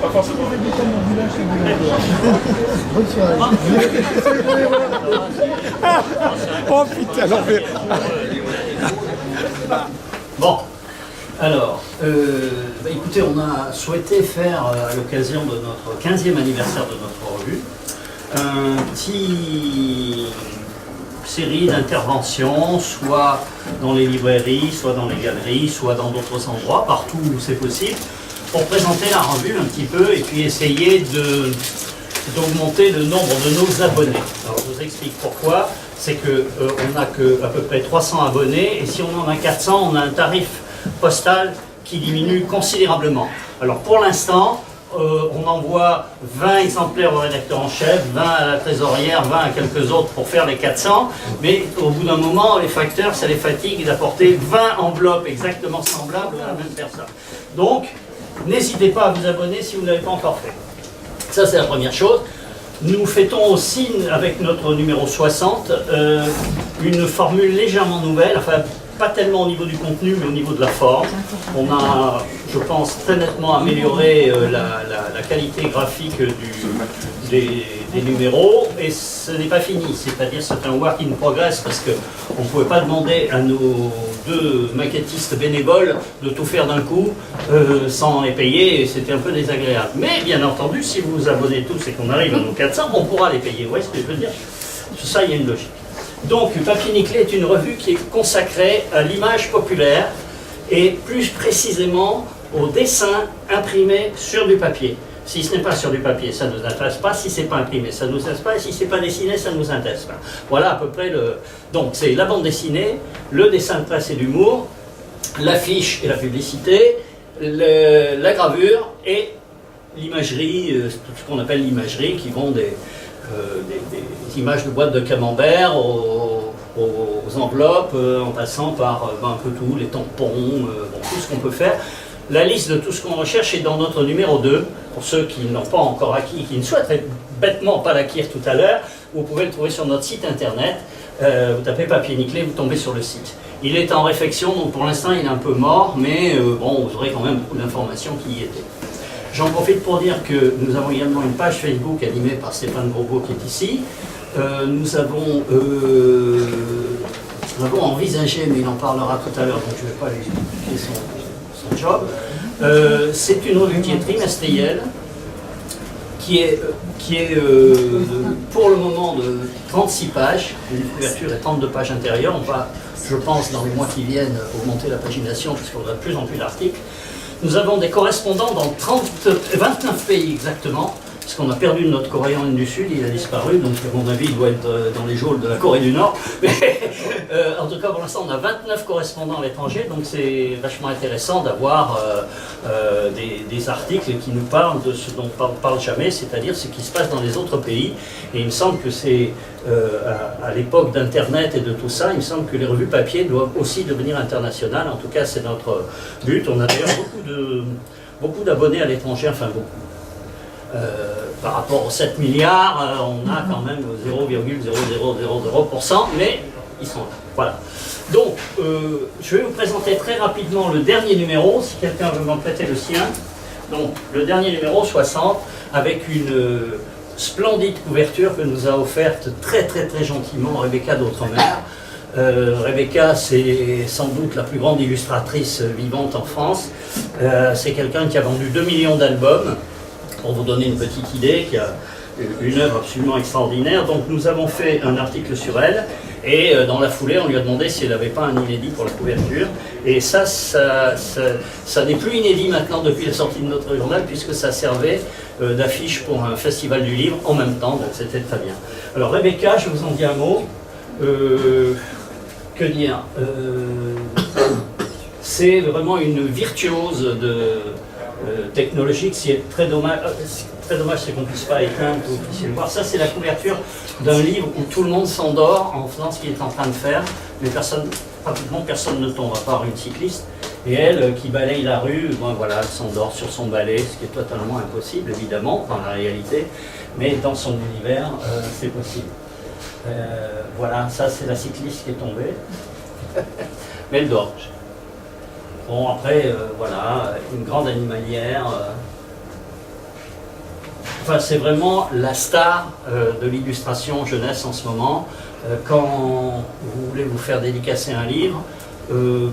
Pas forcément. Oh putain, l'enfer. Bon, alors, écoutez, on a souhaité faire, à l'occasion de notre 15e anniversaire de notre revue, un petit série d'interventions, soit dans les librairies, soit dans les galeries, soit dans d'autres endroits, partout où c'est possible, pour présenter la revue un petit peu et puis essayer d'augmenter le nombre de nos abonnés. Alors je vous explique pourquoi. C'est qu'on n'a qu'à peu près 300 abonnés et si on en a 400, on a un tarif postal qui diminue considérablement. Alors pour l'instant, on envoie 20 exemplaires au rédacteur en chef, 20 à la trésorière, 20 à quelques autres pour faire les 400, mais au bout d'un moment, les facteurs, ça les fatigue d'apporter 20 enveloppes exactement semblables à la même personne. Donc, n'hésitez pas à vous abonner si vous ne l'avez pas encore fait. Ça, c'est la première chose. Nous fêtons aussi, avec notre numéro 60, une formule légèrement nouvelle, enfin, pas tellement au niveau du contenu, mais au niveau de la forme. On a, je pense, très nettement amélioré la qualité graphique des numéros, et ce n'est pas fini, c'est-à-dire c'est un work in progress, parce qu'on ne pouvait pas demander à nos 2 maquettistes bénévoles de tout faire d'un coup, sans les payer, et c'était un peu désagréable. Mais bien entendu, si vous vous abonnez tous et qu'on arrive à nos 400, on pourra les payer, vous voyez ce que je veux dire? Sur ça, il y a une logique. Donc, Papier Nickelé est une revue qui est consacrée à l'image populaire et plus précisément au dessin imprimé sur du papier. Si ce n'est pas sur du papier, ça ne nous intéresse pas. Si ce n'est pas imprimé, ça ne nous intéresse pas. Et si ce n'est pas dessiné, ça ne nous intéresse pas. Voilà à peu près le... Donc, c'est la bande dessinée, le dessin de presse et d'humour, l'affiche et la publicité, la gravure et l'imagerie, tout ce qu'on appelle l'imagerie, qui vont des images de boîtes de camembert aux enveloppes, en passant par un peu tout, les tampons, tout ce qu'on peut faire. La liste de tout ce qu'on recherche est dans notre numéro 2, pour ceux qui n'ont pas encore acquis, qui ne souhaiteraient bêtement pas l'acquérir tout à l'heure. Vous pouvez le trouver sur notre site internet, vous tapez Papier Nickelé, vous tombez sur le site. Il est en réflexion, donc pour l'instant il est un peu mort, mais bon, vous aurez quand même beaucoup d'informations qui y étaient. J'en profite pour dire que nous avons également une page Facebook animée par Stéphane Grosbeau qui est ici. Nous avons envisagé, mais il en parlera tout à l'heure, donc je ne vais pas lui expliquer son job. C'est une revue qui est trimestrielle, qui est pour le moment de 36 pages, une couverture et 32 pages intérieures. On va, je pense, dans les mois qui viennent, augmenter la pagination, puisqu'on a de plus en plus d'articles. Nous avons des correspondants dans 29 pays exactement, puisqu'on a perdu notre Coréen du Sud, il a disparu, donc à mon avis il doit être dans les geôles de la Corée du Nord. Mais en tout cas pour l'instant on a 29 correspondants à l'étranger, donc c'est vachement intéressant d'avoir des articles qui nous parlent de ce dont on ne parle jamais, c'est-à-dire ce qui se passe dans les autres pays. Et il me semble que c'est à l'époque d'Internet et de tout ça, il me semble que les revues papier doivent aussi devenir internationales. En tout cas c'est notre but. On a d'ailleurs beaucoup d'abonnés à l'étranger, enfin beaucoup. Par rapport aux 7 milliards, on a quand même 0,0000%, mais ils sont là. Voilà. Donc, je vais vous présenter très rapidement le dernier numéro, si quelqu'un veut m'en prêter le sien. Donc, le dernier numéro 60, avec une splendide couverture que nous a offerte très gentiment Rebecca d'Outremer. Rebecca, c'est sans doute la plus grande illustratrice vivante en France. C'est quelqu'un qui a vendu 2 millions d'albums. Pour vous donner une petite idée, qui a une œuvre absolument extraordinaire. Donc nous avons fait un article sur elle, et dans la foulée, on lui a demandé si elle n'avait pas un inédit pour la couverture. Et ça n'est plus inédit maintenant depuis la sortie de notre journal, puisque ça servait d'affiche pour un festival du livre en même temps, donc c'était très bien. Alors Rebecca, je vous en dis un mot. Que dire c'est vraiment une virtuose technologique. C'est très dommage, c'est qu'on ne puisse pas éteindre, que vous puissiez le voir. Ça, c'est la couverture d'un livre où tout le monde s'endort en faisant ce qu'il est en train de faire, mais pratiquement personne ne tombe, à part une cycliste. Et elle, qui balaye la rue, ben voilà, elle s'endort sur son balai, ce qui est totalement impossible, évidemment, dans la réalité, mais dans son univers, c'est possible. Voilà, ça, c'est la cycliste qui est tombée. Mais elle dort. Bon, après, voilà, une grande animalière, enfin, c'est vraiment la star de l'illustration jeunesse en ce moment. Quand vous voulez vous faire dédicacer un livre,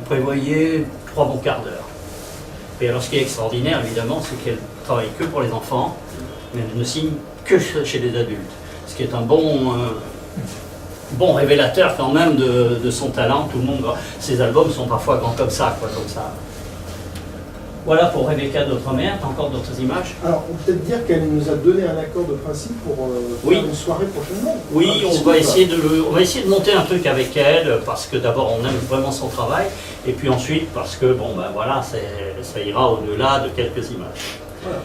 prévoyez 3 bons quarts d'heure. Et alors ce qui est extraordinaire évidemment, c'est qu'elle travaille que pour les enfants, mais elle ne signe que chez les adultes. Ce qui est un bon révélateur quand même de son talent. Tout le monde, ses albums sont parfois grands comme ça, quoi, comme ça. Voilà pour Rebecca d'Outremer. T'as encore d'autres images? Alors, on peut peut-être dire qu'elle nous a donné un accord de principe pour faire une soirée prochainement. Oui, on va essayer de monter un truc avec elle, parce que d'abord on aime vraiment son travail, et puis ensuite parce que, bon ben voilà, ça ira au-delà de quelques images. Voilà.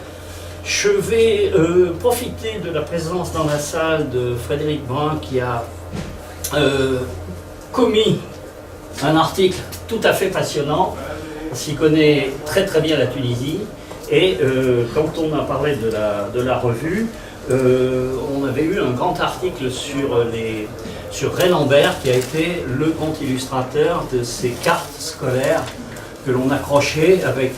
Je vais profiter de la présence dans la salle de Frédéric Brun, qui a commis un article tout à fait passionnant, parce qu'il connaît très très bien la Tunisie, et quand on a parlé de la revue, on avait eu un grand article sur Ray Lambert, qui a été le grand illustrateur de ces cartes scolaires que l'on accrochait avec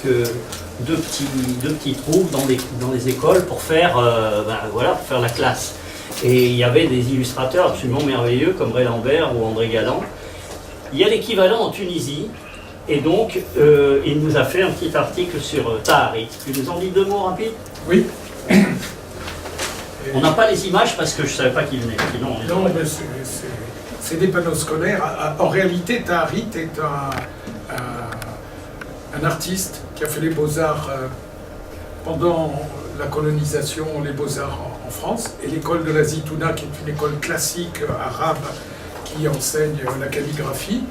deux petits trous dans les écoles pour faire, pour faire la classe. Et il y avait des illustrateurs absolument merveilleux comme Ray Lambert ou André Galland. Il y a l'équivalent en Tunisie, et donc il nous a fait un petit article sur Taharit. Tu nous en dis 2 mots rapides? Oui. On n'a pas les images parce que je ne savais pas qu'il venait. Non, mais c'est des panneaux scolaires. En réalité, Taharit est un artiste qui a fait les beaux-arts pendant la colonisation, les beaux-arts en France, et l'école de la Zitouna, qui est une école classique arabe qui enseigne la calligraphie.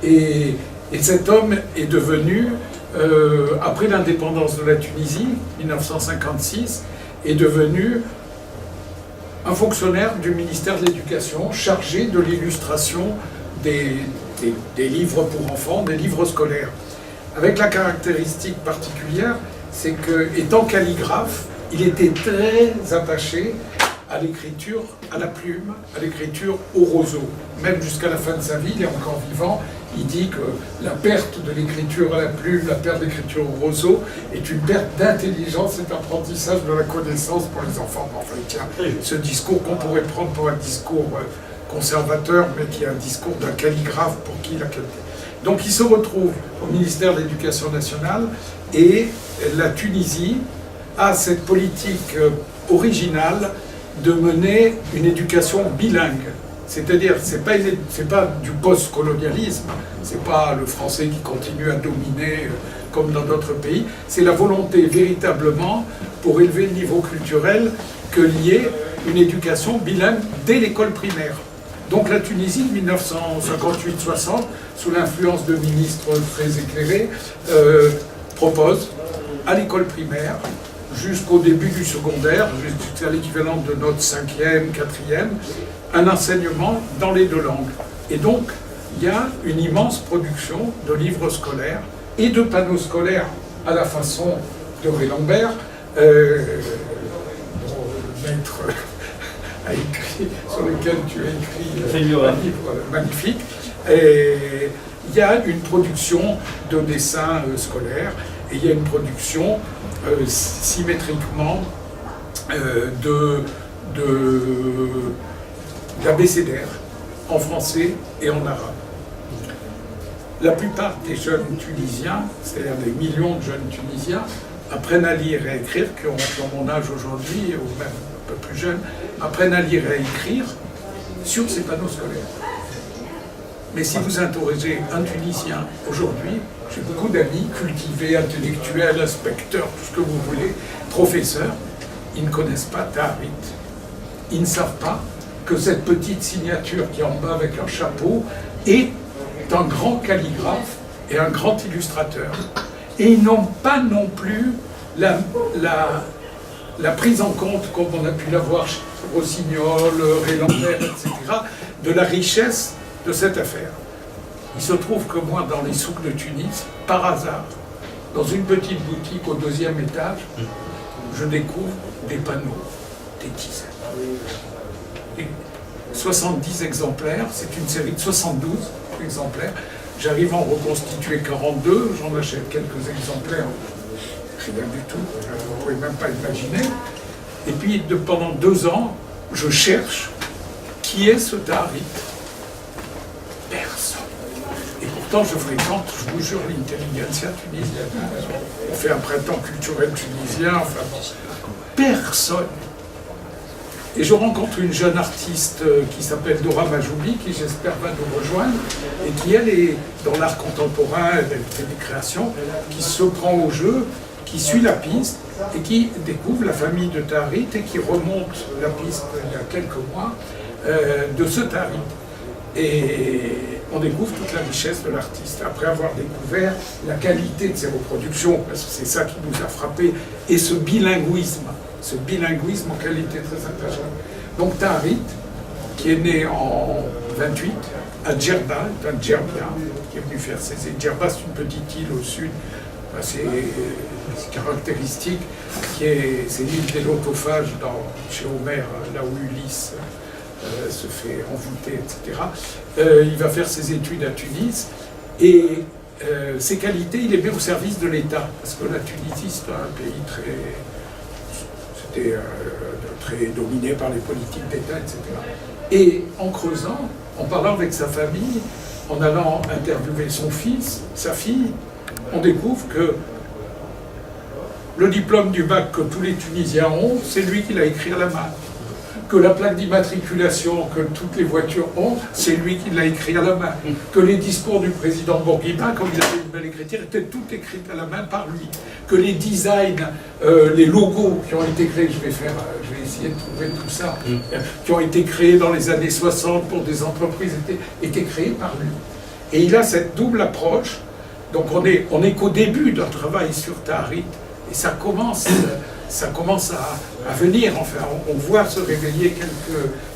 Et cet homme est devenu, après l'indépendance de la Tunisie, 1956, est devenu un fonctionnaire du ministère de l'Éducation chargé de l'illustration des livres pour enfants, des livres scolaires. Avec la caractéristique particulière, c'est que, étant calligraphe, il était très attaché à l'écriture, à la plume, à l'écriture au roseau. Même jusqu'à la fin de sa vie, il est encore vivant, il dit que la perte de l'écriture à la plume, la perte de l'écriture au roseau est une perte d'intelligence et d'apprentissage de la connaissance pour les enfants. Enfin, il tient ce discours qu'on pourrait prendre pour un discours conservateur, mais qui est un discours d'un calligraphe pour qui la qualité. Donc il se retrouve au ministère de l'Éducation nationale, et la Tunisie a cette politique originale de mener une éducation bilingue. C'est-à-dire, c'est pas du post-colonialisme, c'est pas le français qui continue à dominer comme dans d'autres pays, c'est la volonté véritablement, pour élever le niveau culturel, qu'il y ait une éducation bilingue dès l'école primaire. Donc la Tunisie, 1958-60, sous l'influence de ministres très éclairés, propose à l'école primaire, jusqu'au début du secondaire, jusqu'à l'équivalent de notre 5e, 4e, un enseignement dans les 2 langues. Et donc, il y a une immense production de livres scolaires et de panneaux scolaires à la façon de Ray Lambert, dont le maître a écrit, sur lequel tu as écrit un livre magnifique. Et il y a une production de dessins scolaires, et il y a une production symétriquement d'abécédaire en français et en arabe. La plupart des jeunes Tunisiens, c'est-à-dire des millions de jeunes Tunisiens, apprennent à lire et à écrire, qui ont mon âge aujourd'hui, ou même un peu plus jeunes, apprennent à lire et à écrire sur ces panneaux scolaires. Mais si vous interrogez un Tunisien aujourd'hui, j'ai beaucoup d'amis cultivés, intellectuels, inspecteurs, tout ce que vous voulez, professeurs, ils ne connaissent pas Taharit. Ils ne savent pas que cette petite signature qui est en bas avec un chapeau est un grand calligraphe et un grand illustrateur. Et ils n'ont pas non plus la prise en compte, comme on a pu l'avoir chez Rossignol, Ray Lambert, etc., de la richesse de cette affaire. Il se trouve que moi, dans les souks de Tunis, par hasard, dans une petite boutique au 2e étage, je découvre des panneaux, des dizaines. Et 70 exemplaires, c'est une série de 72 exemplaires. J'arrive à en reconstituer 42, j'en achète quelques exemplaires, rien du tout, vous ne pouvez même pas imaginer. Et puis pendant 2 ans, je cherche qui est ce Taarit. Personne. Et pourtant, je fréquente, je vous jure, l'intelligentsia tunisienne. On fait un printemps culturel tunisien, enfin, personne. Et je rencontre une jeune artiste qui s'appelle Dora Majoubi, qui j'espère va nous rejoindre, et qui elle est dans l'art contemporain, elle fait des créations, qui se prend au jeu, qui suit la piste, et qui découvre la famille de Taarit, et qui remonte la piste il y a quelques mois de ce Taarit. Et on découvre toute la richesse de l'artiste, après avoir découvert la qualité de ses reproductions, parce que c'est ça qui nous a frappé, et ce bilinguisme en qualité très attachante. Donc Taarit, qui est né en 28 à Djerba, un Djerbia, qui est venu faire ses études. Djerba, c'est une petite île au sud, assez caractéristique, c'est l'île des lotophages chez Homère, là où Ulysse se fait envoûter, etc. Il va faire ses études à Tunis, et ses qualités, il les met au service de l'État, parce que la Tunisie, c'est un pays très dominé par les politiques d'État, etc. Et en creusant, en parlant avec sa famille, en allant interviewer son fils, sa fille, on découvre que le diplôme du bac que tous les Tunisiens ont, c'est lui qui l'a écrit à la main. Que la plaque d'immatriculation que toutes les voitures ont, c'est lui qui l'a écrit à la main. Que les discours du président Bourguiba, comme il avait une belle écriture, étaient toutes écrites à la main par lui. Que les designs, les logos qui ont été créés, je vais essayer de trouver tout ça, qui ont été créés dans les années 60 pour des entreprises, étaient créés par lui. Et il a cette double approche. Donc on est qu'au début d'un travail sur Taarit, et ça commence à venir, enfin, on voit se réveiller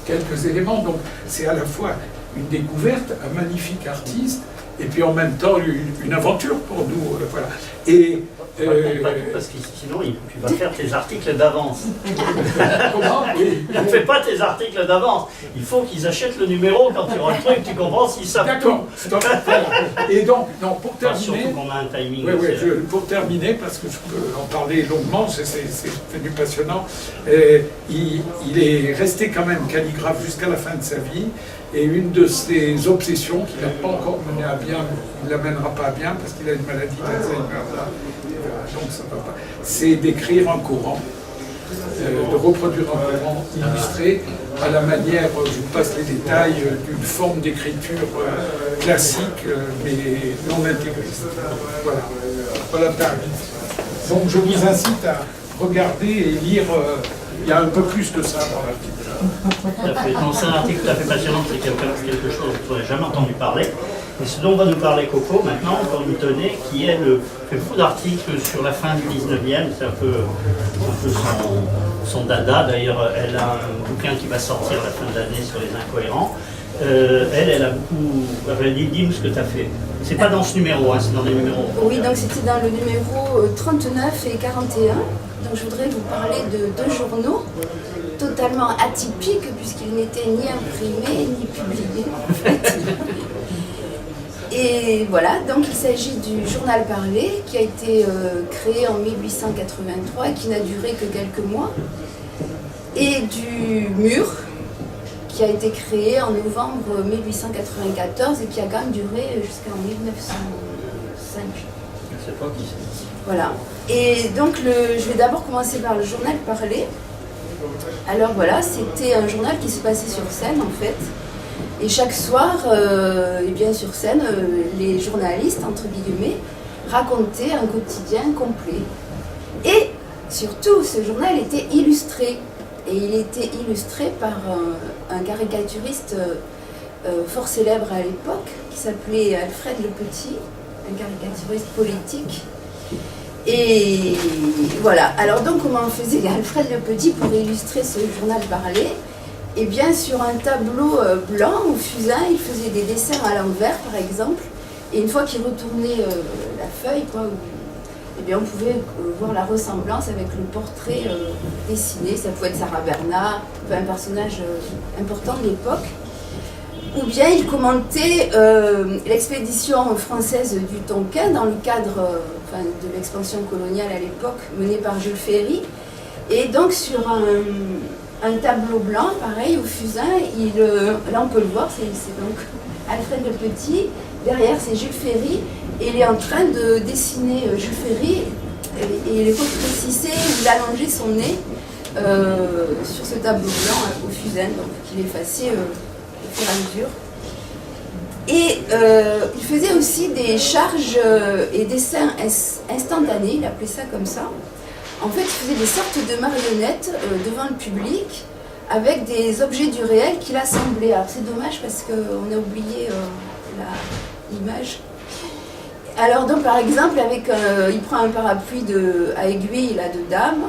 quelques éléments, donc c'est à la fois une découverte, un magnifique artiste, et puis en même temps une aventure pour nous, voilà. Et parce que sinon tu vas faire tes articles d'avance. Comment? Oui. Ne fais pas tes articles d'avance. Il faut qu'ils achètent le numéro quand tu auras le truc, tu comprends s'ils savent. D'accord. Et donc, non, pour terminer. Surtout qu'on a un timing. Oui, pour terminer, parce que je peux en parler longuement, c'est devenu passionnant. Il est resté quand même calligraphe jusqu'à la fin de sa vie. Et une de ses obsessions, qu'il n'a pas encore menée à bien, il ne l'amènera pas à bien parce qu'il a une maladie d'Alzheimer, donc ça ne va pas, c'est d'écrire un Coran, de reproduire un Coran illustré à la manière, je vous passe les détails, d'une forme d'écriture classique, mais non intégriste. Voilà Taarit. Donc je vous incite à regarder et lire, il y a un peu plus que ça dans l'article. C'est un article tout à fait passionnant, c'est quelque chose dont on n'a jamais entendu parler. Et ce dont va nous parler Coco maintenant, comme il tenait, qui est fait beaucoup d'articles sur la fin du 19e, c'est un peu son dada. D'ailleurs, elle a un bouquin qui va sortir à la fin de l'année sur les incohérents. Elle a beaucoup. Dis-nous ce que tu as fait. C'est pas dans ce numéro, hein, c'est dans des numéros. Oui, donc c'était dans le numéro 39 et 41. Donc je voudrais vous parler de 2 journaux totalement atypiques puisqu'ils n'étaient ni imprimés ni publiés en fait. Et voilà, donc il s'agit du Journal Parlé qui a été créé en 1883 et qui n'a duré que quelques mois, et du Mur qui a été créé en novembre 1894 et qui a quand même duré jusqu'en 1905. Je sais pas qui c'est. Voilà. Et donc je vais d'abord commencer par le Journal Parlé. Alors voilà, c'était un journal qui se passait sur scène en fait. Et chaque soir, et bien sur scène, les journalistes, entre guillemets, racontaient un quotidien complet. Et surtout, ce journal était illustré. Et il était illustré par un caricaturiste fort célèbre à l'époque, qui s'appelait Alfred Le Petit, un caricaturiste politique. Et voilà. Alors donc, comment faisait Alfred Le Petit pour illustrer ce journal parlé? Eh bien, sur un tableau blanc au fusain, il faisait des dessins à l'envers, par exemple. Et une fois qu'il retournait la feuille, eh bien, on pouvait voir la ressemblance avec le portrait dessiné. Ça pouvait être Sarah Bernard, un personnage important de l'époque. Ou bien il commentait l'expédition française du Tonkin dans le cadre de l'expansion coloniale à l'époque, menée par Jules Ferry. Et donc sur un tableau blanc, pareil, au fusain, là on peut le voir, c'est donc Alfred le Petit, derrière c'est Jules Ferry, et il est en train de dessiner Jules Ferry, et il est rétrécissé, il a allongé son nez sur ce tableau blanc au fusain, donc qu'il effaçait au fur et à mesure. Et il faisait aussi des charges et dessins instantanés, il appelait ça comme ça. En fait, il faisait des sortes de marionnettes devant le public avec des objets du réel qu'il assemblait. Alors c'est dommage parce qu'on a oublié l'image. Alors donc par exemple, il prend un parapluie à aiguille là, de dame,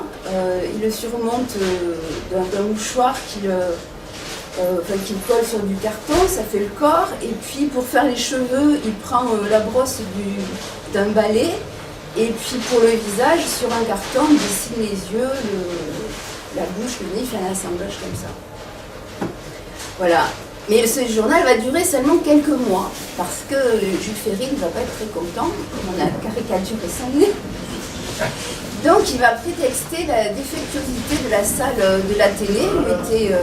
il le surmonte d'un mouchoir qu'il colle sur du carton, ça fait le corps, et puis pour faire les cheveux, il prend la brosse d'un balai, et puis pour le visage, sur un carton, il dessine les yeux, la bouche, le nez, il fait un assemblage comme ça. Voilà. Mais ce journal va durer seulement quelques mois, parce que Jules Ferry ne va pas être très content, comme on a caricaturé son nez. Donc il va prétexter la défectuosité de la salle de l'Athénée, où était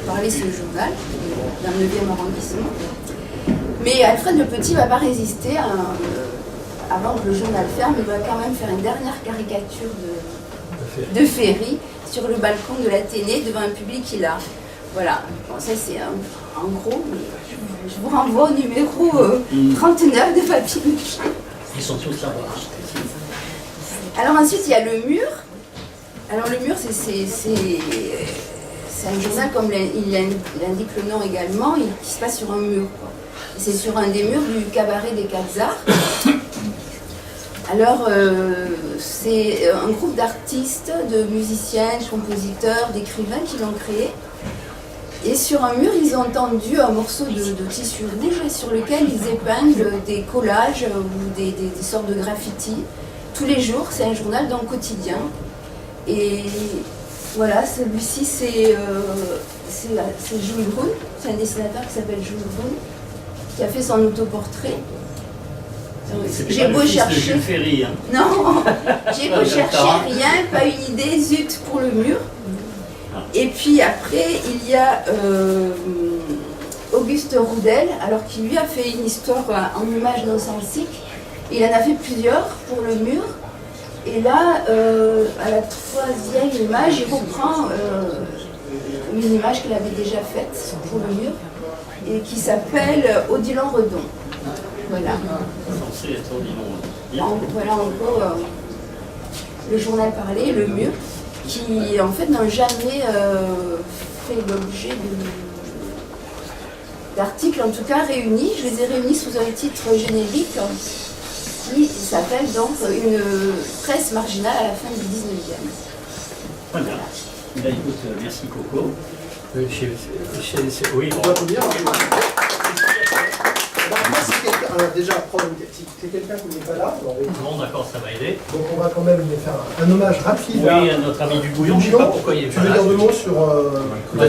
parlé ce journal, dans le 9e arrondissement. Mais Alfred le Petit ne va pas résister avant que le journal ferme, il va quand même faire une dernière caricature de Ferry sur le balcon de l'Athénée devant un public qu'il a. Voilà, bon, ça c'est en gros, mais je vous renvoie au numéro 39 de Papier Mâché. Ils sont tous là-bas. Alors ensuite il y a le mur. Alors le mur c'est un journal comme il indique le nom également, qui se passe sur un mur. C'est sur un des murs du cabaret des Quatre Arts. Alors c'est un groupe d'artistes, de musiciens, de compositeurs, d'écrivains qui l'ont créé. Et sur un mur, ils ont tendu un morceau de tissu rouge sur lequel ils épinglent des collages ou des sortes de graffitis. Tous les jours, c'est un journal donc quotidien. Et voilà, celui-ci, c'est Jules Brun, c'est un dessinateur qui s'appelle Jules Brun, qui a fait son autoportrait. J'ai beau chercher. Jules Ferry, hein. Non, j'ai beau chercher, rien, pas une idée, zut pour le mur. Et puis après, il y a Auguste Roudel, alors qui lui a fait une histoire en images nocensiques. Il en a fait plusieurs pour le mur. Et là, à la troisième image, il reprend une image qu'il avait déjà faite pour le mur et qui s'appelle Odilon Redon. Voilà. Voilà en gros le journal parlé, le mur, qui en fait n'ont jamais fait l'objet d'articles, en tout cas réunis. Je les ai réunis sous un titre générique qui s'appelle donc Une presse marginale à la fin du 19e. Très bien. Bah, écoute, merci Coco. Oui, on va applaudir. Moi, alors déjà, c'est quelqu'un qui n'est pas là. Bon, d'accord, ça va aider. Donc on va quand même faire un hommage rapide à notre ami du Bouillon. Je ne sais pas pourquoi il est pas là. Tu veux dire deux mots sur...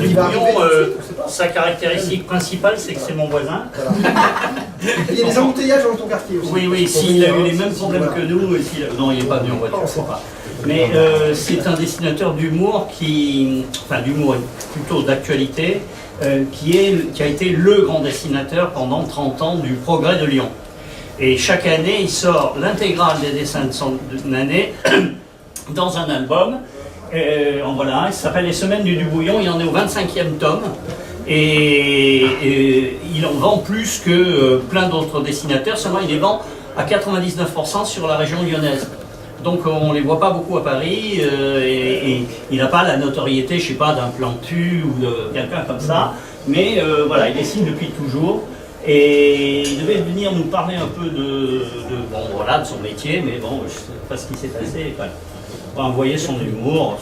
du Bouillon, sa caractéristique principale, c'est que c'est mon voisin. Voilà. Il y a des embouteillages dans ton quartier aussi. Oui, s'il a eu les mêmes problèmes que nous, non, il n'est pas venu en voiture, je ne sais pas. Mais c'est un dessinateur d'humour d'humour plutôt d'actualité, qui a été le grand dessinateur pendant 30 ans du Progrès de Lyon. Et chaque année, il sort l'intégrale des dessins de son année dans un album. Voilà, il s'appelle Les Semaines du Bouillon, il en est au 25e tome. Et il en vend plus que plein d'autres dessinateurs, seulement il les vend à 99% sur la région lyonnaise. Donc on ne les voit pas beaucoup à Paris, et il n'a pas la notoriété, je ne sais pas, d'un Plantu ou de quelqu'un comme ça, mais voilà, il dessine depuis toujours, et il devait venir nous parler un peu de son métier, mais bon, je ne sais pas ce qui s'est passé. On va envoyer son humour,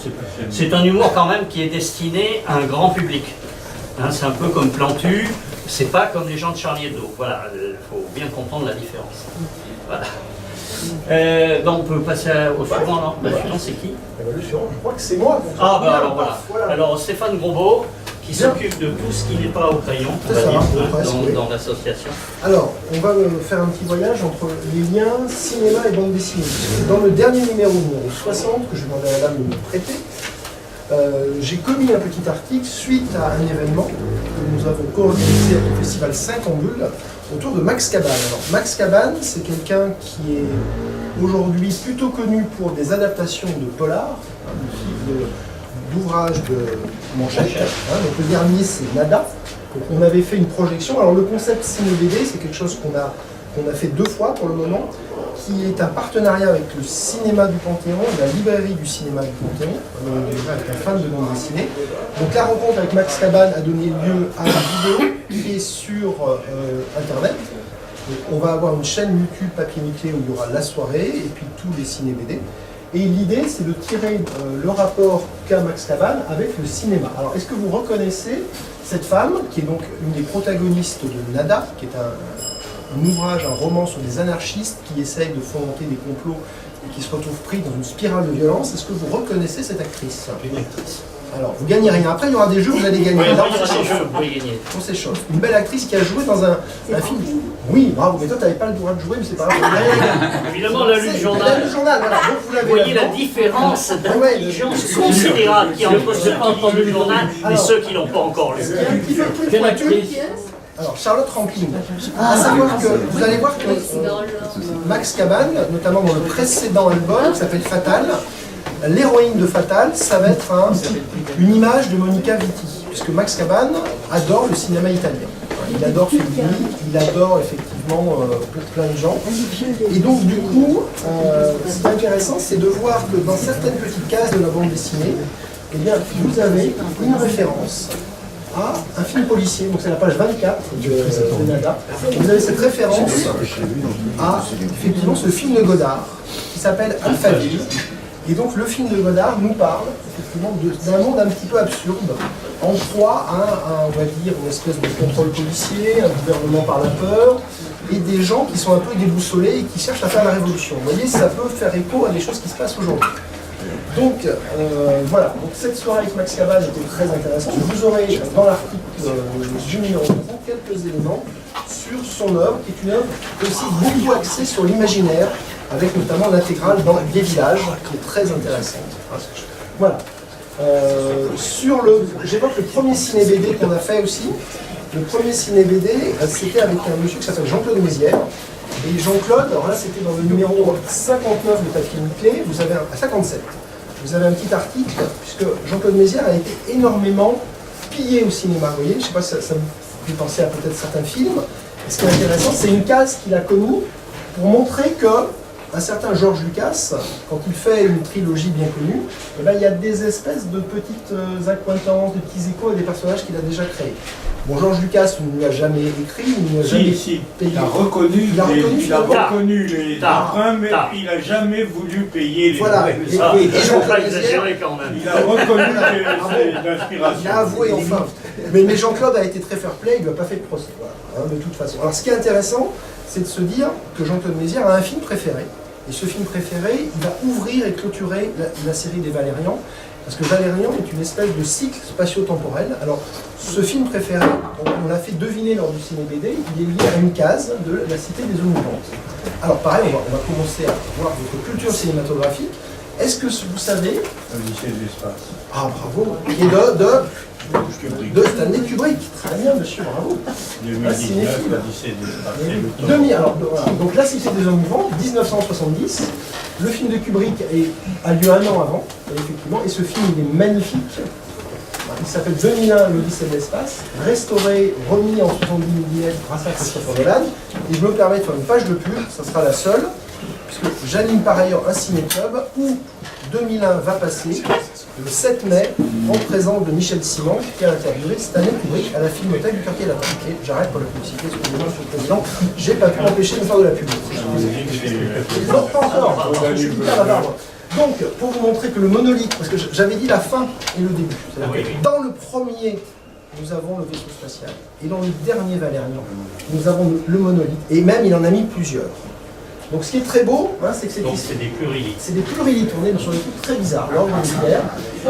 c'est un humour quand même qui est destiné à un grand public. Hein, c'est un peu comme Plantu, c'est pas comme les gens de Charlie Hebdo, voilà, il faut bien comprendre la différence. Voilà. On peut passer au suivant, alors. Le suivant, c'est qui? Le suivant, je crois que c'est moi. Alors voilà. Alors Stéphane Grosbeau, qui s'occupe de tout ce qui n'est pas au crayon, dans l'association. Alors, on va faire un petit voyage entre les liens cinéma et bande dessinée. Dans le dernier numéro 60, que je vais demander à la dame de me prêter, j'ai commis un petit article suite à un événement que nous avons co-organisé avec le festival Saint-Ambule autour de Max Cabane. Alors, Max Cabane, c'est quelqu'un qui est aujourd'hui plutôt connu pour des adaptations de polar, d'ouvrages de Manchette. Donc le dernier, c'est Nada. Donc, on avait fait une projection. Alors le concept ciné-BD, c'est quelque chose qu'on a fait 2 fois pour le moment, qui est un partenariat avec le cinéma du Panthéon, la librairie du cinéma du Panthéon, avec un fan de bande dessinée. Donc la rencontre avec Max Cabane a donné lieu à une vidéo qui est sur Internet. Donc, on va avoir une chaîne YouTube Papier Nickelé où il y aura la soirée et puis tous les ciné-BD. Et l'idée, c'est de tirer le rapport qu'a Max Cabane avec le cinéma. Alors, est-ce que vous reconnaissez cette femme, qui est donc une des protagonistes de Nada, qui est un ouvrage, un roman sur des anarchistes qui essayent de fomenter des complots et qui se retrouvent pris dans une spirale de violence? Est-ce que vous reconnaissez cette actrice? Une actrice. Alors, vous gagnez rien. Après, il y aura des jeux, vous allez gagner. Oui, Là, il y aura des jeux, vous pouvez gagner. on s'échauffe. Une belle actrice qui a joué dans un film. Oui, bravo, mais toi, tu n'avais pas le droit de jouer, mais c'est pas grave. Évidemment, la lutte La journal. lutte journal, voilà. Donc, vous l'avez Vous voyez la là-dedans. différence Ouais, d'intelligence considérable qu'il y a entre ceux qui ont lu le journal et Alors, ceux qui n'ont pas encore lu. Ce qui est un petit peu plus Quelle pointu. actrice? Alors, Charlotte Rampling. À savoir que vous allez voir que Max Cabane, notamment dans le précédent album qui s'appelle Fatal, l'héroïne de Fatal, ça va être une image de Monica Vitti, puisque Max Cabane adore le cinéma italien. Il adore Fellini, il adore effectivement pour plein de gens. Et donc du coup, ce qui est intéressant, c'est de voir que dans certaines petites cases de la bande dessinée, eh bien, vous avez une référence à un film policier, donc c'est la page 24 de Nada. Vous avez cette référence à effectivement ce film de Godard qui s'appelle Alphaville. Et donc le film de Godard nous parle effectivement d'un monde un petit peu absurde, en proie à on va dire, une espèce de contrôle policier, un gouvernement par la peur, et des gens qui sont un peu déboussolés et qui cherchent à faire la révolution. Vous voyez, ça peut faire écho à des choses qui se passent aujourd'hui. Donc voilà, donc cette soirée avec Max Cabane était très intéressante. Vous aurez dans l'article du numéro 30 quelques éléments sur son œuvre, qui est une œuvre aussi beaucoup axée sur l'imaginaire, avec notamment l'intégrale dans des villages, qui est très intéressante. Voilà. J'évoque le premier ciné-BD qu'on a fait aussi. Le premier ciné-BD, c'était avec un monsieur qui s'appelle Jean-Claude Mézières. Et Jean-Claude, alors là c'était dans le numéro 59 de Papier Nickelé, vous avez 57. Vous avez un petit article, puisque Jean-Claude Mézières a été énormément pillé au cinéma. Vous voyez, je ne sais pas si ça vous fait penser à peut-être certains films. Et ce qui est intéressant, c'est une case qu'il a commis pour montrer que un certain George Lucas, quand il fait une trilogie bien connue, eh ben, il y a des espèces de petites accointances, de petits échos à des personnages qu'il a déjà créés. Bon, George Lucas ne l'a jamais écrit, il ne l'a jamais payé. Il a reconnu les emprunts, mais il n'a jamais voulu payer les voilà. frais. Ça, Et il ne faut Jean-Claude pas Mézières, exagérer quand même. Il a reconnu l'inspiration. il a avoué enfin. Mais Jean-Claude a été très fair-play, il ne lui a pas fait de procès, voilà, de toute façon. Alors ce qui est intéressant, c'est de se dire que Jean-Claude Mézières a un film préféré. Et ce film préféré, il va ouvrir et clôturer la série des Valérians, parce que Valérian est une espèce de cycle spatio-temporel. Alors, ce film préféré, on l'a fait deviner lors du ciné-BD, il est lié à une case de la Cité des eaux mouvantes. Alors pareil, on va commencer à voir votre culture cinématographique. Est-ce que vous savez... Odyssée de l'espace. Ah, bravo. Qui est de Stanley Kubrick. Très bien, monsieur, bravo. 2019, Odyssée de l'espace. Voilà. Donc La Cité des hommes mouvants, 1970. Le film de Kubrick a lieu un an avant, effectivement, et ce film il est magnifique. Il s'appelle 2001, l'Odyssée de l'espace, restauré, remis en 70 mm grâce à Christopher Nolan. Et je me permets de faire une page de pub, ça sera la seule, puisque j'anime par ailleurs un ciné-club où 2001 va passer le 7 mai en présence de Michel Simon qui a interviewé Stanley Kubrick à la Filmothèque du Quartier Latin. Et j'arrête pour la publicité, excusez-moi, Monsieur le Président, j'ai pas pu m'empêcher de faire de la pub. Non, pas encore, je suis hyper bavard. Donc, pour vous montrer que le monolithe, parce que j'avais dit la fin et le début, c'est-à-dire que dans le premier, nous avons le vaisseau spatial, et dans le dernier Valérian, nous avons le monolithe, et même il en a mis plusieurs. Donc ce qui est très beau, hein, c'est que c'est des plurilites. C'est des plurilites, on est sur des trucs très bizarres, l'ordre militaire.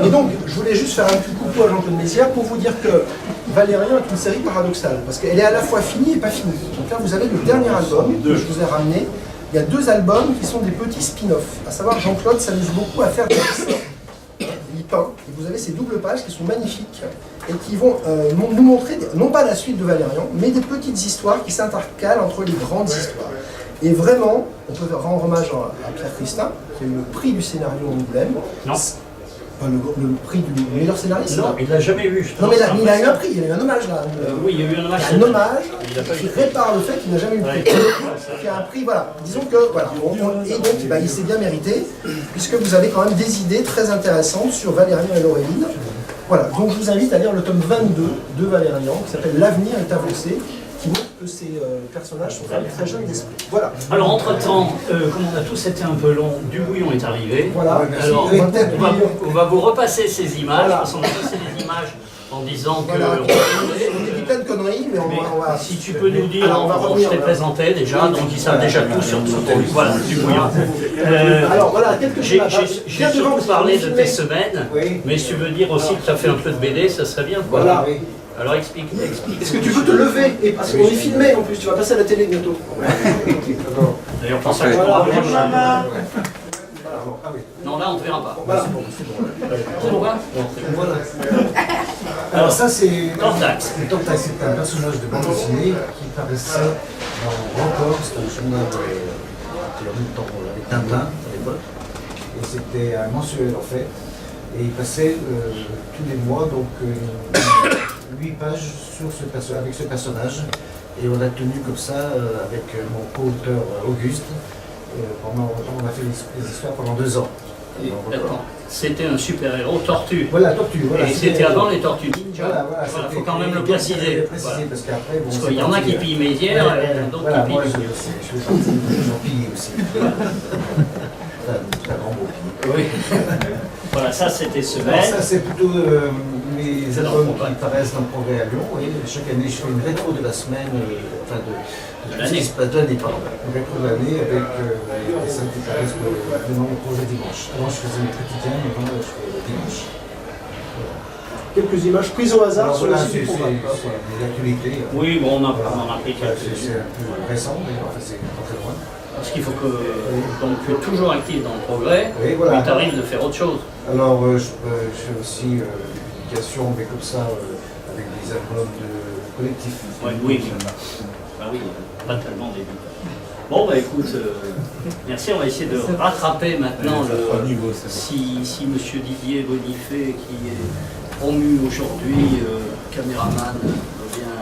Et donc, je voulais juste faire un petit coucou à Jean-Claude Mézières pour vous dire que Valérian est une série paradoxale, parce qu'elle est à la fois finie et pas finie. Donc là, vous avez le dernier album que je vous ai ramené. Il y a 2 albums qui sont des petits spin-offs. À savoir, Jean-Claude s'amuse beaucoup à faire des dessins. Il peint, vous avez ces doubles pages qui sont magnifiques et qui vont nous montrer, non pas la suite de Valérian, mais des petites histoires qui s'intercalent entre les grandes histoires. Et vraiment, on peut rendre hommage à Pierre Christin, qui a eu le prix du scénario Angoulême. Non. Le prix du meilleur scénariste. Non, il l'a jamais eu. Non, mais il a eu un prix, il a eu un hommage là. Oui, il y a eu un hommage. Un hommage qui répare le fait qu'il n'a jamais eu le prix. Qui a un prix, voilà. Disons que, voilà. Et donc, bah, il s'est bien mérité, puisque vous avez quand même des idées très intéressantes sur Valérian et Laureline. Voilà, donc je vous invite à lire le tome 22 de Valérian, qui s'appelle L'avenir est avancé, qui montre que ces personnages sont très jeunes d'esprit. Voilà. Alors, entre-temps, comme on a tous été un peu long, du bouillon est arrivé. Voilà. Alors, on va vous repasser ces images, voilà. Parce qu'on a passé des images en disant que... Voilà. On dit plein de conneries, mais on va... Si tu peux nous dire, alors, je t'ai présenté déjà, donc ils savent déjà tout sur voilà, du bouillon. Alors voilà, quelques J'ai surtout parlé de tes semaines, mais si tu veux dire aussi que tu as fait un peu de BD, ça serait bien. Quoi. Voilà. Alors explique. Est-ce que tu peux te lever et parce qu'on est filmé en plus, tu vas passer à la télé bientôt. D'ailleurs, pense à quoi. Non, là on ne te verra pas. Voilà. C'est bon. Alors ça c'est Tortax. Tortax, c'est un personnage de bande dessinée qui paraissait dans Record, c'était un journal qui en même temps avec Tintin à l'époque. Et c'était un mensuel en fait. Et il passait tous les mois donc 8 pages sur avec ce personnage. Et on a tenu comme ça avec mon co-auteur Auguste. On a fait les histoires pendant 2 ans. C'était un super-héros tortue. Voilà, tortue. Voilà, et c'était avant les tortues ninja. Voilà, il faut quand même le préciser. Voilà. Parce qu'après, bon, parce qu'il y en a qui pillent mes hier, et d'autres qui pillent. Moi, je j'en pille aussi. C'est un grand mot. Oui. Voilà, ça c'était semaine. Alors, ça c'est plutôt mes albums qui paraissent dans le Progrès à Lyon. Et chaque année, je fais une rétro de la semaine, enfin de l'année. Pardon. Une rétro de l'année avec des dessins qui paraissent le Progrès dimanche. Avant, je faisais mes quotidiens, maintenant, je fais le dimanche. Voilà. Quelques images prises au hasard sur le site du programme. C'est l'actualité. Oui, bon, on en a pris quelques. C'est un peu récent, mais enfin, c'est pas très loin. Parce qu'il faut que donc, tu es toujours actif dans le progrès, oui, voilà. Mais tu arrives de faire autre chose. Alors, je fais aussi une publication, mais comme ça, avec des albums de collectifs. Ouais, oui, bah oui, pas tellement d'éditeurs. Bon, bah écoute, merci, on va essayer de rattraper maintenant si M. Didier Bonifay, qui est promu aujourd'hui, caméraman, bien.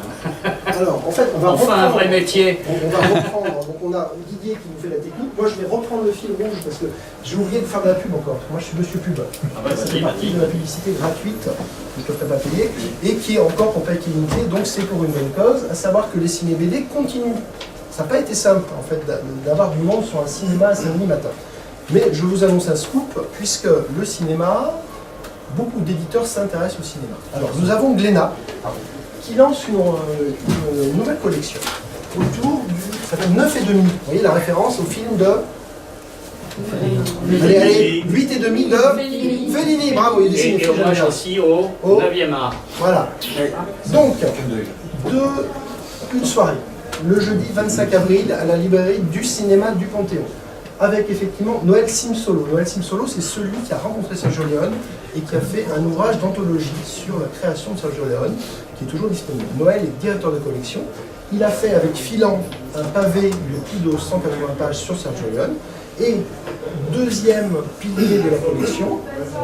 Alors, en fait, on va enfin un vrai métier. On va reprendre. Donc, on a Didier qui nous fait la technique. Moi, je vais reprendre le fil rouge parce que j'ai oublié de faire de la pub encore. Moi, je suis monsieur pub. Ah bah, c'est partie de la publicité gratuite que je ne te ferai pas payer et qui est encore pour payer limité. Donc, c'est pour une bonne cause, à savoir que les ciné BD continuent. Ça n'a pas été simple, en fait, d'avoir du monde sur un cinéma à samedi matin. Mais je vous annonce un scoop, puisque le cinéma, beaucoup d'éditeurs s'intéressent au cinéma. Alors, nous avons Glénat, qui lance une nouvelle collection autour du... ça s'appelle 9,5. Vous voyez la référence au film de... Allez, 8,5 de Fellini, bravo, il dessine. Et hommage aussi au 9e art. Voilà. Donc, une soirée, le jeudi 25 avril, à la librairie du cinéma du Panthéon, avec effectivement Noël Simsolo. Noël Simsolo, c'est celui qui a rencontré Sergio Leone et qui a fait un ouvrage d'anthologie sur la création de Sergio Leone, qui est toujours disponible. Noël est directeur de collection. Il a fait avec Filan un pavé de plus de 180 pages sur Sergio Leone. Et deuxième pilier de la collection,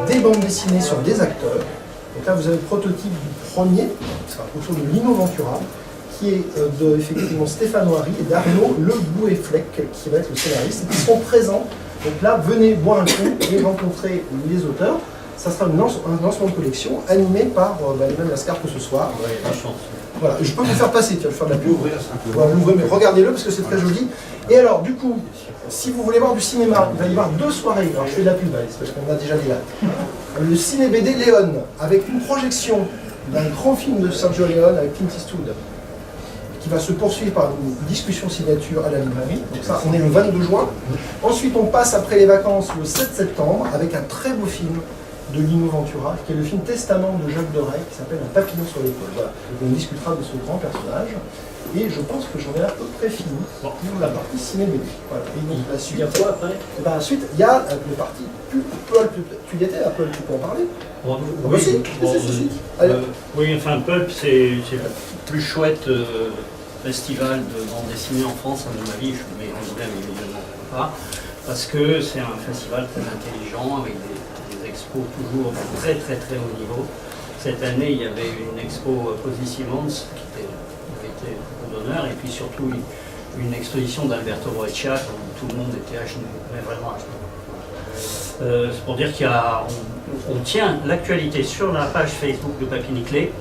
des bandes dessinées sur des acteurs. Donc là, vous avez le prototype du premier, qui sera autour de Lino Ventura, qui est de effectivement Stéphane Ouari et d'Arnaud Le Bouet-Fleck, qui va être le scénariste, et qui seront présents. Donc là, venez boire un coup et rencontrer les auteurs. Ça sera un lancement de collection animé par Emmanuel Lascar ce soir. Voilà, je peux vous faire passer, tu vas le faire de la pub. Voilà, l'ouvrir, mais regardez-le parce que c'est très joli. Et alors, du coup, si vous voulez voir du cinéma, il va y avoir 2 soirées. Alors, je fais de la pub, parce qu'on a déjà les dates. Le Ciné BD Léon, avec une projection d'un grand film de Sergio Leone avec Clint Eastwood, qui va se poursuivre par une discussion signature à la librairie. Donc ça, on est le 22 juin. Ensuite, on passe après les vacances le 7 septembre avec un très beau film de Lino Ventura, qui est le film Testament de Jacques Deray, qui s'appelle Un papillon sur l'épaule. Voilà. Donc on discutera de ce grand personnage. Et je pense que j'en ai à peu près fini pour la partie ciné-BD. Voilà. Et donc la suite, il y a quoi après? Et ben, ensuite, il y a la partie Paul, tu y étais à Paul, tu peux en parler? Oui, oui, enfin Pulp, c'est le plus chouette festival de bande dessinée en France, à mon avis. Je mets Angoulême évidemment pas, parce que c'est un festival très intelligent, avec des expos toujours de très haut niveau. Cette année, il y avait une expo Posy Simons qui avait été d'honneur, et puis surtout une exposition d'Alberto Breccia où tout le monde était à genoux, mais vraiment à genoux. C'est pour dire qu'on tient l'actualité sur la page Facebook de Papy Niclé.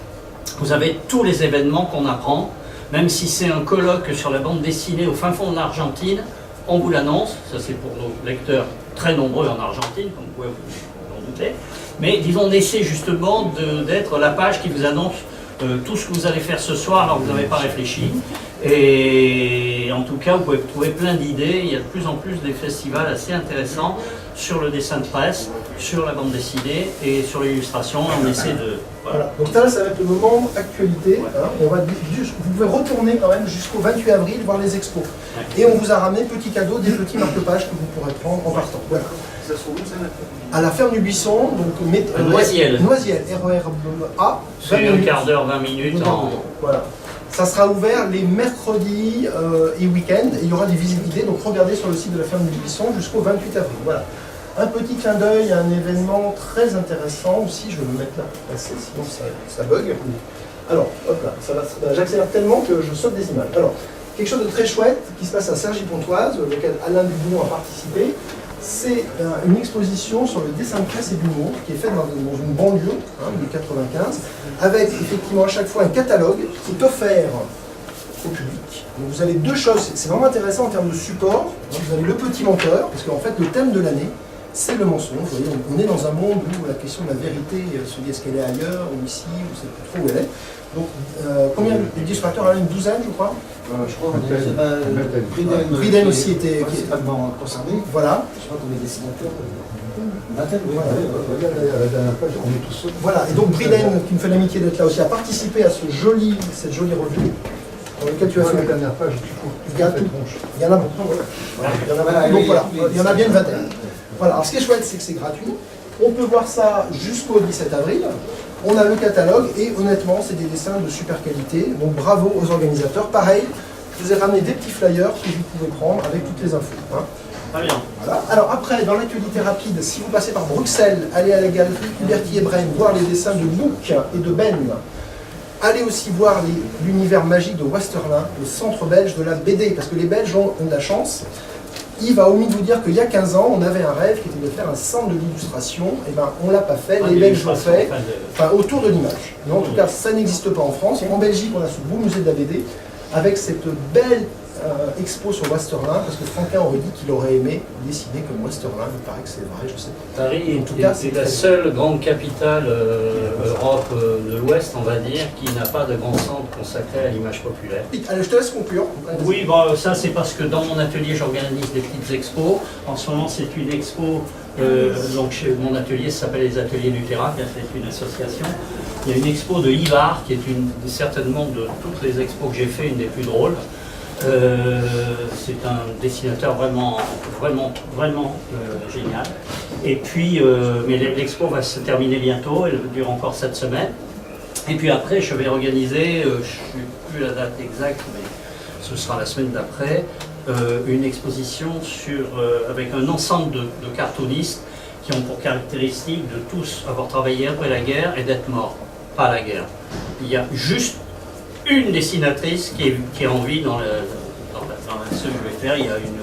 Vous avez tous les événements qu'on apprend, même si c'est un colloque sur la bande dessinée au fin fond de l'Argentine, on vous l'annonce, ça c'est pour nos lecteurs très nombreux en Argentine, comme vous pouvez vous en douter. Mais disons, on essaie justement d'être la page qui vous annonce tout ce que vous allez faire ce soir alors que vous n'avez pas réfléchi. Et en tout cas, vous pouvez trouver plein d'idées. Il y a de plus en plus des festivals assez intéressants sur le dessin de presse, sur la bande dessinée et sur l'illustration. On essaie de... Voilà. Donc ça va être le moment actualité. Hein. Vous pouvez retourner quand même jusqu'au 28 avril voir les expos. Et on vous a ramené petit cadeau, des petits marque-pages que vous pourrez prendre en partant. Voilà. Ça se trouve où, ça? À la ferme du Buisson, donc Noisiel. Noisiel, RER-A. C'est un quart d'heure, 20 minutes. Voilà. Ça sera ouvert les mercredis et week-ends. Et il y aura des visites guidées, donc regardez sur le site de la ferme du Buisson jusqu'au 28 avril. Voilà. Un petit clin d'œil à un événement très intéressant aussi. Je vais le mettre là pour passer, sinon ça bug. Alors, hop là, j'accélère tellement que je saute des images. Alors, quelque chose de très chouette qui se passe à Cergy-Pontoise, auquel Alain Dubon a participé. C'est une exposition sur le dessin de presse et d'humour qui est faite dans une banlieue de 95, avec effectivement à chaque fois un catalogue qui est offert au public. Donc vous avez deux choses, c'est vraiment intéressant en termes de support. Vous avez le petit menteur, parce qu'en fait le thème de l'année, c'est le mensonge. Vous voyez, on est dans un monde où la question de la vérité se dit est-ce qu'elle est ailleurs ou ici, ou c'est plus trop où elle est. Donc combien d'illustrateurs? Une douzaine, je crois. Je crois que Briden aussi était principalement concerné. Voilà. Je crois qu'on est dessinateurs. Voilà, et donc Briden, qui me fait l'amitié d'être là aussi, a participé à cette jolie revue dans laquelle tu as fait la dernière page. Il y en a beaucoup. Donc voilà, il y en a bien une vingtaine. Voilà, alors ce qui est chouette, c'est que c'est gratuit. On peut voir ça jusqu'au 17 avril. On a le catalogue et honnêtement, c'est des dessins de super qualité. Donc bravo aux organisateurs. Pareil, je vous ai ramené des petits flyers que vous pouvez prendre avec toutes les infos. Très bien. Voilà. Alors après, dans l'actualité rapide, si vous passez par Bruxelles, allez à la galerie Huberty et Brème, voir les dessins de Book et de Ben. Allez aussi voir l'univers magique de Westerlin, le centre belge de la BD, parce que les Belges ont de la chance. Yves a omis de vous dire qu'il y a 15 ans, on avait un rêve qui était de faire un centre de l'illustration. Et ben, on ne l'a pas fait, les Belges l'ont fait, autour de l'image. Mais en tout cas, ça n'existe pas en France. En Belgique, on a ce beau musée de la BD, avec cette belle expo sur Westerlin, parce que Franquin aurait dit qu'il aurait aimé dessiner comme Westerlin. Il paraît que c'est vrai, je sais pas. Paris est la seule grande capitale Europe de l'Ouest, on va dire, qui n'a pas de grand centre consacré à l'image populaire. Allez, je te laisse conclure. Oui, bon, ça c'est parce que dans mon atelier, j'organise des petites expos. En ce moment, c'est une expo, donc chez mon atelier, ça s'appelle les Ateliers du Terrain, c'est une association. Il y a une expo de Yvar, qui est certainement de toutes les expos que j'ai fait, une des plus drôles. C'est un dessinateur vraiment génial. Et puis, mais l'expo va se terminer bientôt, elle dure encore cette semaine. Et puis après, je vais organiser, je ne sais plus la date exacte, mais ce sera la semaine d'après, une exposition avec un ensemble de cartoonistes qui ont pour caractéristique de tous avoir travaillé après la guerre et d'être morts, pas à la guerre. Il y a juste une dessinatrice qui est en vie dans ce que je vais faire. Il y a une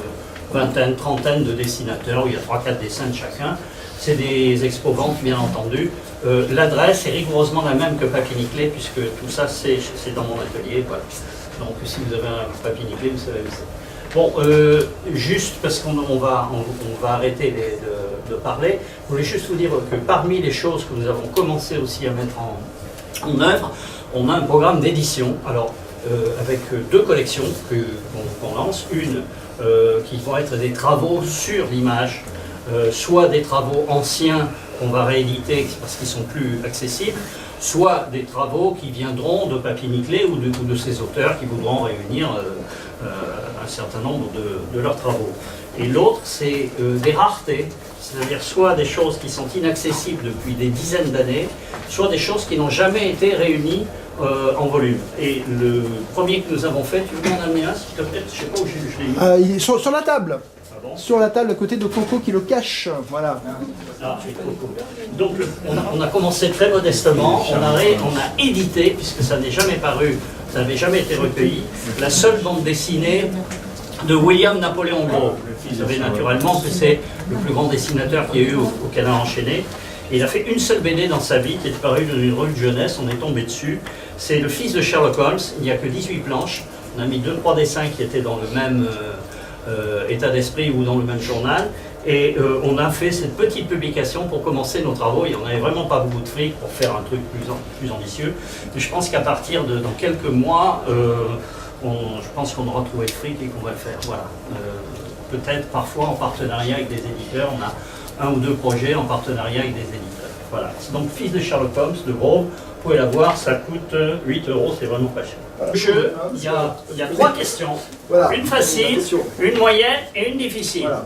vingtaine, trentaine de dessinateurs, où il y a 3-4 dessins de chacun. C'est des expos-ventes, bien entendu. L'adresse est rigoureusement la même que Papy Niclé, puisque tout ça, c'est dans mon atelier. Voilà. Donc, si vous avez un Papy Niclé, vous savez où c'est. Bon, juste parce qu'on va arrêter de parler, je voulais juste vous dire que parmi les choses que nous avons commencé aussi à mettre en œuvre, on a un programme d'édition, alors avec deux collections qu'on lance, une qui vont être des travaux sur l'image, soit des travaux anciens qu'on va rééditer parce qu'ils sont plus accessibles, soit des travaux qui viendront de Papy Niclé ou de ses auteurs qui voudront réunir un certain nombre de leurs travaux. Et l'autre, c'est des raretés, C'est-à-dire soit des choses qui sont inaccessibles depuis des dizaines d'années, soit des choses qui n'ont jamais été réunies en volume. Et le premier que nous avons fait, tu veux m'en amener un, s'il te plaît? Je ne sais pas où je l'ai eu. Il est sur la table. Ah bon? Sur la table à côté de Coco qui le cache. Voilà. Ah, donc on a commencé très modestement, on a édité, puisque ça n'est jamais paru, ça n'avait jamais été recueilli, la seule bande dessinée de William Napoléon Gros. Vous savez naturellement que c'est le plus grand dessinateur qu'il y a eu au Canard enchaîné. Et il a fait une seule BD dans sa vie qui est parue dans une revue de jeunesse, on est tombé dessus. C'est le fils de Sherlock Holmes, il n'y a que 18 planches. On a mis 2-3 dessins qui étaient dans le même état d'esprit ou dans le même journal. Et on a fait cette petite publication pour commencer nos travaux. Il n'y en avait vraiment pas beaucoup de fric pour faire un truc plus ambitieux. Mais je pense qu'à partir de dans quelques mois, je pense qu'on aura trouvé le fric et qu'on va le faire. Voilà. Peut-être parfois en partenariat avec des éditeurs. On a 1 ou 2 projets en partenariat avec des éditeurs. Voilà. Donc Fils de Sherlock Holmes, de Grove, vous pouvez la voir, ça coûte 8 €, c'est vraiment pas cher. Voilà. Il y a 3 questions. Voilà. Une facile, une moyenne et une difficile. Voilà.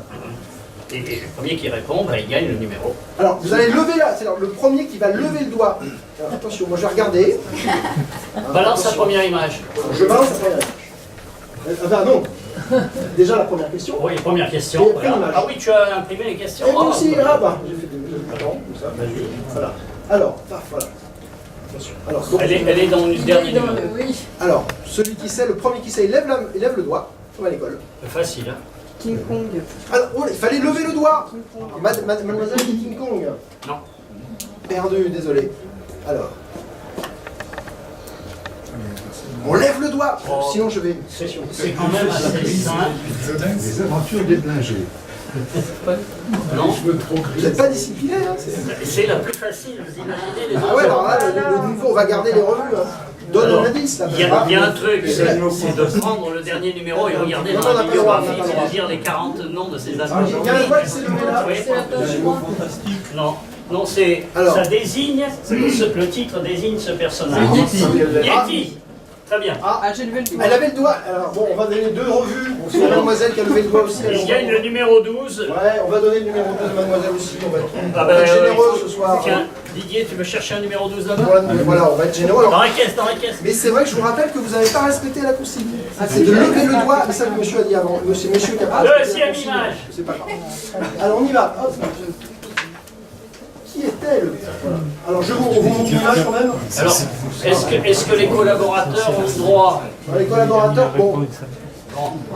Et le premier qui répond, il gagne le numéro. Alors, vous allez lever là, c'est le premier qui va lever le doigt. Alors, attention, moi je vais regarder. Balance la première image. Je balance la première image. Enfin, non. Déjà la première question. Oui, première question. Et Voilà. l'image. Ah oui, tu as imprimé les questions. Et moi aussi, voilà. ah bah, j'ai fait des... Attends, comme ça. Vas-y. Voilà. Alors, paf, voilà. Attention. Alors, donc, Elle est dans le dernier numéro. Oui. alors, celui qui sait, le premier qui sait, il lève le doigt, comme à l'école. Facile, hein. King Kong. Alors, oh, il fallait lever le doigt. Mademoiselle dit King Kong. Non. Perdu, désolé. Alors. On lève le doigt, Oh. sinon je vais... C'est quand même assez simple. Les aventures des blingers. Non, Vous n'êtes pas discipliné, hein c'est la plus facile, vous imaginez les Ah autres. ouais, alors là, le nouveau, on va garder les revues. Hein. Donne Alors, un indice, là. Il y a un truc, c'est de prendre le dernier numéro et regarder dans la bibliographie, c'est de dire les 40 noms de ces amis. Il y a un doigt qui s'est levé là. Oui. Non, c'est Alors. ça désigne, le titre désigne ce personnage. Yeti. Très bien. Elle avait le doigt. Alors bon, on va donner 2 revues. C'est la mademoiselle qui a levé le doigt aussi. Il gagne le numéro 12. Ouais, on va donner le numéro 2 de mademoiselle aussi. On va Ah ben, être généreux ce soir. Tiens, Didier, tu veux chercher un numéro 12 là-bas? Voilà, on va être généreux. Alors, Dans la caisse. mais c'est vrai que je vous rappelle que vous n'avez pas respecté la consigne. C'est de lever le doigt, mais ça que monsieur a dit avant. C'est monsieur qui a pas respecté la consigne. image. C'est pas grave. Alors on y va. Hop. Qui était le... Voilà. Alors on vous montre l'image quand même. Alors, est-ce que les collaborateurs ont le droit? Alors, les collaborateurs, bon.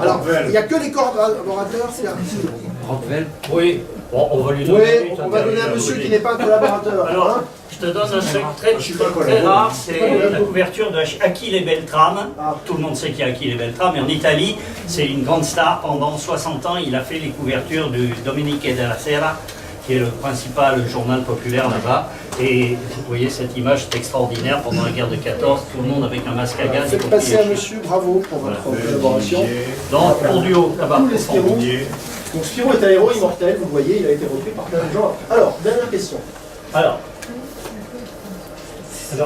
Alors, il n'y a que les collaborateurs, c'est Oui. Bon, on va lui donner. Oui, on va donner à monsieur qui n'est pas un collaborateur. Alors, hein. je te donne un truc très rare, c'est la couverture de Achille Beltrame. Tout le monde sait qui est Achille Beltrame, mais en Italie, c'est une grande star. Pendant 60 ans, il a fait les couvertures du Dominique della Sera, qui est le principal journal populaire là-bas. Et vous voyez cette image, c'est extraordinaire. Pendant la guerre de 14, tout le monde avec un masque à gaz. Faites passer à monsieur, bravo pour votre collaboration. Donc, pour du haut, là-bas. Tous les Spirou. Donc Spirou est un héros immortel, vous le voyez, il a été repris par plein de gens. Alors, dernière question. Alors,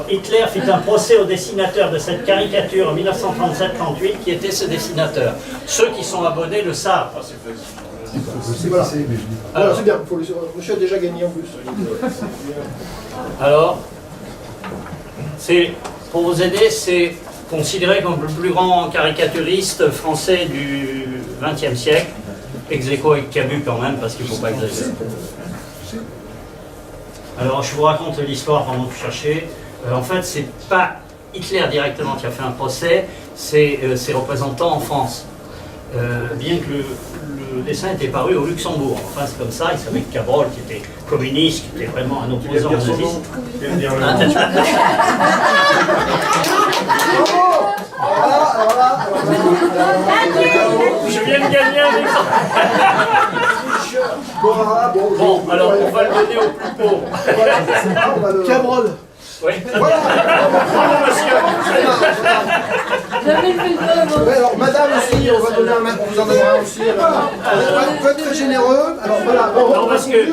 Hitler fit un procès au dessinateur de cette caricature en 1937-38 qui était ce dessinateur. Ceux qui sont abonnés le savent. Voilà, Alors. c'est bien, monsieur a déjà gagné en plus. Alors, pour vous aider, c'est considéré comme le plus grand caricaturiste français du XXe siècle, ex aequo avec Camus quand même, parce qu'il ne faut pas exagérer. Alors, je vous raconte l'histoire pendant que vous cherchez. En fait, c'est pas Hitler directement qui a fait un procès, c'est ses représentants en France. Bien que le dessin était paru au Luxembourg. Enfin, c'est comme ça, il savait que Cabrol, qui était communiste, qui était vraiment un opposant naziste. Je viens de gagner un exemple. Bon, alors on va le donner au plus pauvre. Cabrol. Oui, voilà. Bravo, monsieur. Ouais, alors madame aussi, on va donner un vous en donner un aussi. On peut être très généreux. Alors voilà, On va parce que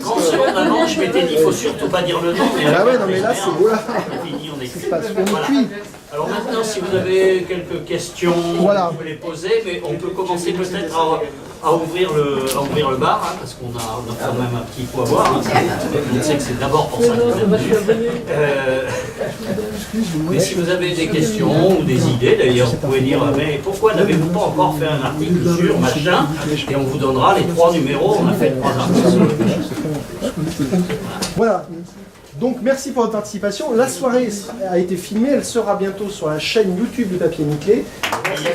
quand seconde avant, je m'étais dit, il ne faut surtout pas dire le nom. Ah ouais, non mais là, c'est beau là. Fini, on est Qu'est-ce qui se passe? On est Voilà. cuit. Alors maintenant, si vous avez quelques questions, Voilà. vous pouvez les poser, mais on peut commencer peut-être à ouvrir le bar, hein, parce qu'on a quand même un petit coup à boire. Hein. On sait que c'est d'abord pour ça qu'on est venu. Mais si vous avez des questions ou des idées, d'ailleurs, vous pouvez dire, mais pourquoi n'avez-vous pas encore fait un article sur machin? Et on vous donnera les 3 numéros, on a fait 3 articles. Voilà. Donc merci pour votre participation. La soirée a été filmée, elle sera bientôt sur la chaîne YouTube du Papier Nickelé. Il y a